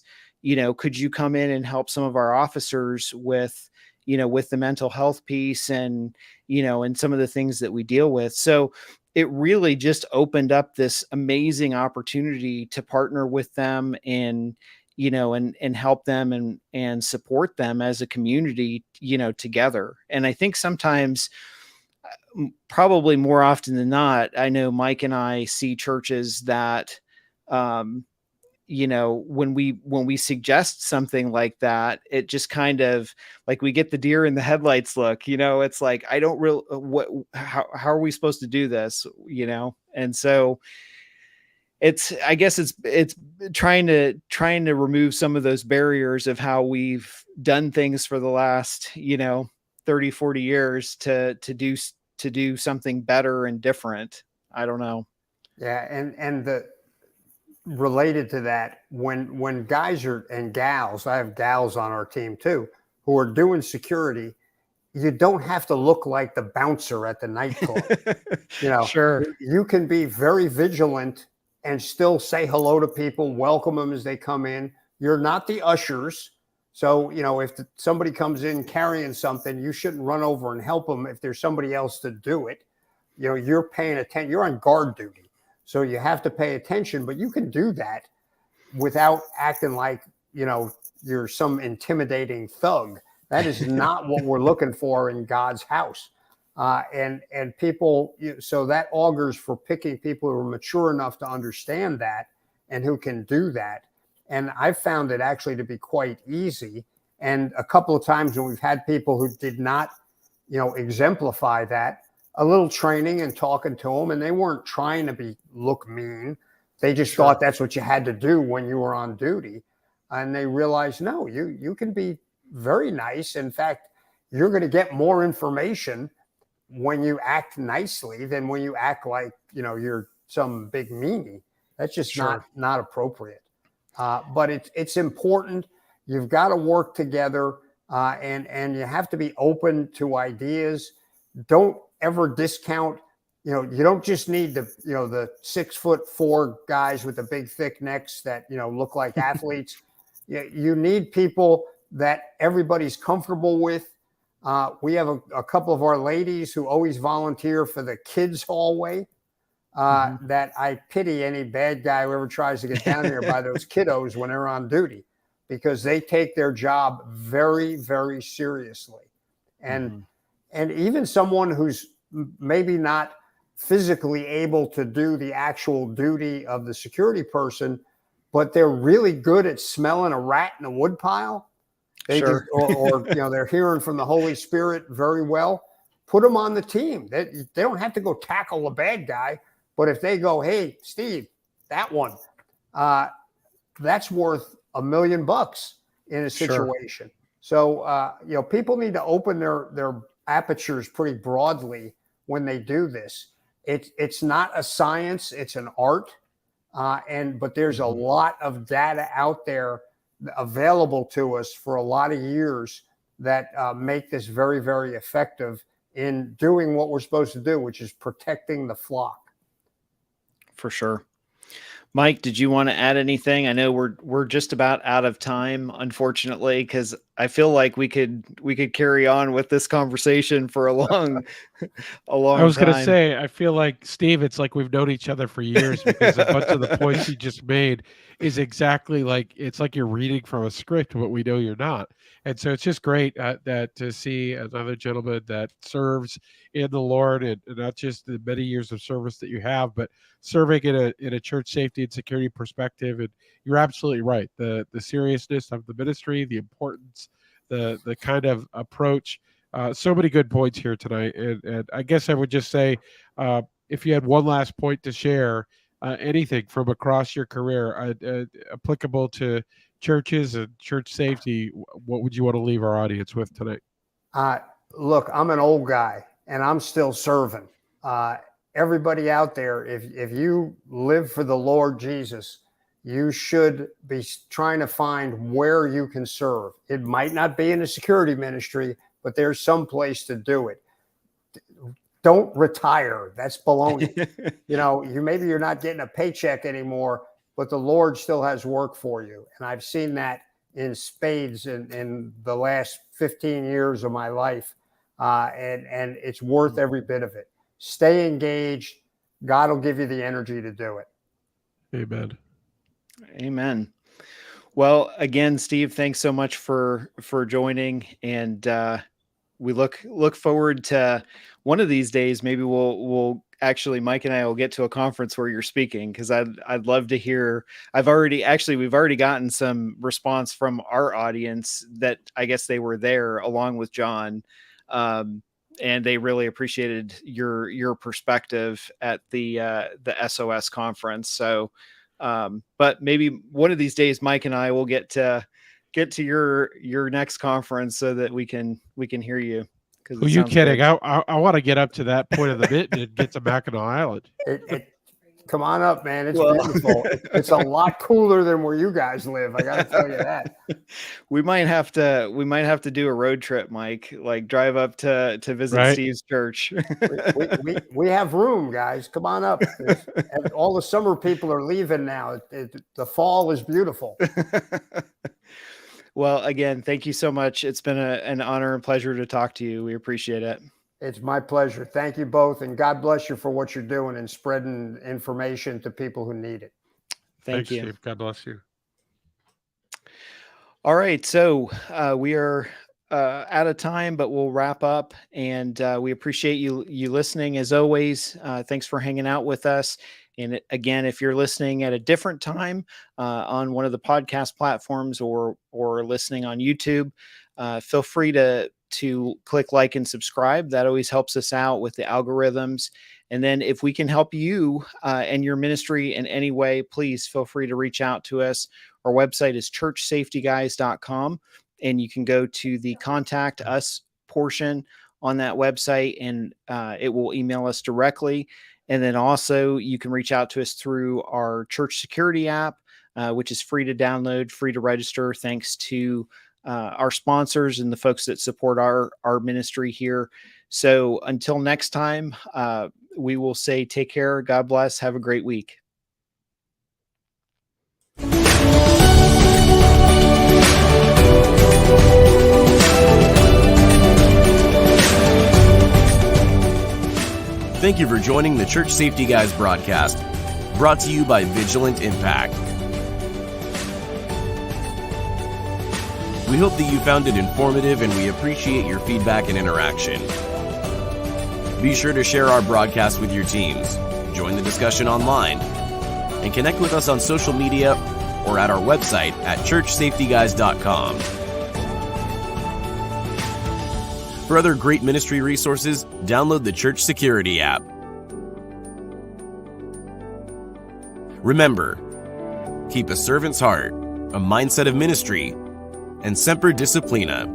Could you come in and help some of our officers with, with the mental health piece and, and some of the things that we deal with. So it really just opened up this amazing opportunity to partner with them and, and help them and support them as a community, together. And I think sometimes, probably more often than not, I know Mike and I see churches that, when we suggest something like that, it just kind of like we get the deer in the headlights look, it's like, I don't really, how are we supposed to do this? And so I guess it's trying to remove some of those barriers of how we've done things for the last, 30, 40 years to do something better and different. I don't know. Yeah. And the related to that, when guys and gals, I have gals on our team too, who are doing security, you don't have to look like the bouncer at the nightclub. Sure. You can be very vigilant and still say hello to people, welcome them as they come in. You're not the ushers. So, if somebody comes in carrying something, you shouldn't run over and help them if there's somebody else to do it. You're paying attention. You're on guard duty. So you have to pay attention, but you can do that without acting like, you're some intimidating thug. That is not what we're looking for in God's house. And people, so that augurs for picking people who are mature enough to understand that and who can do that. And I've found it actually to be quite easy. And a couple of times when we've had people who did not, exemplify that, a little training and talking to them, and they weren't trying to look mean. They just thought that's what you had to do when you were on duty. And they realized, no, you can be very nice. In fact, you're going to get more information when you act nicely than when you act like, you're some big meanie. That's just not appropriate. But it's important. You've got to work together, and you have to be open to ideas. Don't ever discount. You don't just need the 6'4" guys with the big thick necks that look like athletes. You need people that everybody's comfortable with. We have a couple of our ladies who always volunteer for the kids hallway. That I pity any bad guy who ever tries to get down here by those kiddos when they're on duty, because they take their job very, very seriously. And even someone who's maybe not physically able to do the actual duty of the security person, but they're really good at smelling a rat in a woodpile. Or they're hearing from the Holy Spirit very well. Put them on the team. They don't have to go tackle a bad guy. But if they go, hey, Steve, that one, that's worth $1 million in a situation. So, people need to open their apertures pretty broadly when they do this. It's not a science, it's an art. But there's a lot of data out there available to us for a lot of years that make this very, very effective in doing what we're supposed to do, which is protecting the flock. For sure. Mike, did you want to add anything? I know we're just about out of time, unfortunately, because I feel like we could carry on with this conversation for a long time. I was going to say, I feel like, Steve, it's like we've known each other for years, because a bunch of the points you just made is exactly like, it's like you're reading from a script, but we know you're not. And so it's just great that to see another gentleman that serves in the Lord, and not just the many years of service that you have, but serving in a church safety and security perspective. And you're absolutely right. The seriousness of the ministry, the importance, the kind of approach. So many good points here tonight. And I guess I would just say, if you had one last point to share, anything from across your career applicable to churches and church safety, what would you want to leave our audience with tonight? Look, I'm an old guy and I'm still serving. Everybody out there, if you live for the Lord Jesus, you should be trying to find where you can serve. It might not be in the security ministry, but there's some place to do it. don't retire. That's baloney. Maybe you're not getting a paycheck anymore, but the Lord still has work for you. And I've seen that in spades in the last 15 years of my life. And it's worth every bit of it. Stay engaged. God will give you the energy to do it. Amen. Amen. Well, again, Steve, thanks so much for joining, and we look forward to one of these days. Maybe we'll actually, Mike and I will get to a conference where you're speaking, because I'd love to hear. We've already gotten some response from our audience that I guess they were there along with John, and they really appreciated your perspective at the SOS conference. So. But maybe one of these days, Mike and I will get to your next conference so that we can hear you. Who are you kidding? I want to get up to that point of the mitten and get to Mackinac Island. Come on up, man. It's beautiful. It's a lot cooler than where you guys live. I got to tell you that. We might have to do a road trip, Mike, like drive up to visit Steve's church. we have room, guys. Come on up. All the summer people are leaving now. The fall is beautiful. Well, again, thank you so much. It's been an honor and pleasure to talk to you. We appreciate it. It's my pleasure. Thank you both. And God bless you for what you're doing and spreading information to people who need it. Thanks, you. Steve. God bless you. All right. So we are out of time, but we'll wrap up. And we appreciate you listening as always. Thanks for hanging out with us. And again, if you're listening at a different time on one of the podcast platforms or listening on YouTube, feel free to click like and subscribe. That always helps us out with the algorithms. And then if we can help you and your ministry in any way, please feel free to reach out to us. Our website is churchsafetyguys.com, and you can go to the contact us portion on that website, and it will email us directly. And then also you can reach out to us through our church security app, which is free to download, free to register, thanks to our sponsors and the folks that support our ministry here. So until next time, we will say take care. God bless. Have a great week. Thank you for joining the Church Safety Guys broadcast, brought to you by Vigilant Impact. We hope that you found it informative, and we appreciate your feedback and interaction. Be sure to share our broadcast with your teams, join the discussion online, and connect with us on social media or at our website at churchsafetyguys.com. For other great ministry resources, download the Church Security app. Remember, keep a servant's heart, a mindset of ministry, and semper disciplina.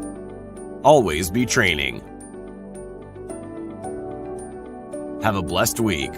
Always be training. Have a blessed week.